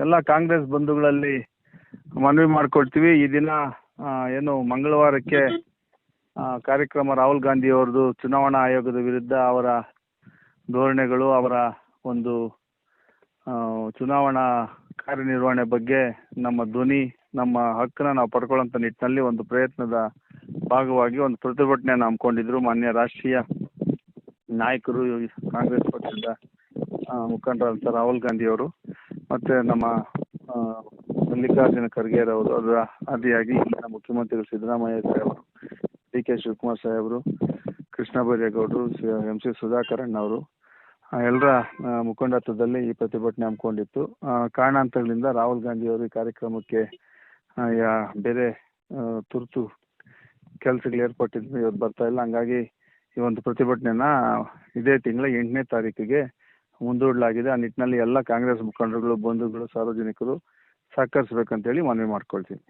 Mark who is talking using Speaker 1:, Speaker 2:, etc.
Speaker 1: ಎಲ್ಲ ಕಾಂಗ್ರೆಸ್ ಬಂಧುಗಳಲ್ಲಿ ಮನವಿ ಮಾಡ್ಕೊಳ್ತೀವಿ. ಈ ದಿನ ಏನು ಮಂಗಳವಾರಕ್ಕೆ ಕಾರ್ಯಕ್ರಮ ರಾಹುಲ್ ಗಾಂಧಿ ಅವರದು ಚುನಾವಣಾ ಆಯೋಗದ ವಿರುದ್ಧ ಅವರ ಧೋರಣೆಗಳು, ಅವರ ಒಂದು ಚುನಾವಣಾ ಕಾರ್ಯನಿರ್ವಹಣೆ ಬಗ್ಗೆ ನಮ್ಮ ಧ್ವನಿ, ನಮ್ಮ ಹಕ್ಕನ್ನ ನಾವು ಪಡ್ಕೊಳ್ಳೋಂಥ ನಿಟ್ಟಿನಲ್ಲಿ ಒಂದು ಪ್ರಯತ್ನದ ಭಾಗವಾಗಿ ಒಂದು ಪ್ರತಿಭಟನೆಯನ್ನು ಹಮ್ಮಿಕೊಂಡಿದ್ರು ಮಾನ್ಯ ರಾಷ್ಟ್ರೀಯ ನಾಯಕರು, ಕಾಂಗ್ರೆಸ್ ಪಕ್ಷದ ಮುಖಂಡರಾದಂಥ ರಾಹುಲ್ ಗಾಂಧಿ ಅವರು ಮತ್ತು ನಮ್ಮ ಮಲ್ಲಿಕಾರ್ಜುನ ಖರ್ಗೆ ಅವರು, ಅದರ ಆದಿಯಾಗಿ ಇಲ್ಲಿನ ಮುಖ್ಯಮಂತ್ರಿಗಳು ಸಿದ್ದರಾಮಯ್ಯ ಸಾಹೇಬರು, ಡಿ ಕೆ ಶಿವಕುಮಾರ್ ಸಾಹೇಬರು, ಕೃಷ್ಣ ಬೈರೇಗೌಡರು, ಎಂ ಸಿ ಸುಧಾಕರ್ ಅಣ್ಣವರು ಎಲ್ಲರ ಮುಖಂಡತ್ವದಲ್ಲಿ ಈ ಪ್ರತಿಭಟನೆ ಹಮ್ಮಿಕೊಂಡಿತ್ತು. ಕಾರಣಾಂತರಗಳಿಂದ ರಾಹುಲ್ ಗಾಂಧಿ ಅವರು ಈ ಕಾರ್ಯಕ್ರಮಕ್ಕೆ ಬೇರೆ ತುರ್ತು ಕೆಲಸಗಳು ಏರ್ಪಟ್ಟಿದ್ದು ಇವತ್ತು ಬರ್ತಾ ಇಲ್ಲ. ಹಂಗಾಗಿ ಈ ಒಂದು ಪ್ರತಿಭಟನೆನ ಇದೇ ತಿಂಗಳ 8ನೇ ತಾರೀಕಿಗೆ ಮುಂದೂಡಲಾಗಿದೆ. ಆ ನಿಟ್ಟಿನಲ್ಲಿ ಎಲ್ಲ ಕಾಂಗ್ರೆಸ್ ಮುಖಂಡರುಗಳು, ಬಂಧುಗಳು, ಸಾರ್ವಜನಿಕರು ಸಹಕರಿಸಬೇಕಂತೇಳಿ ಮನವಿ ಮಾಡ್ಕೊಳ್ತೀನಿ.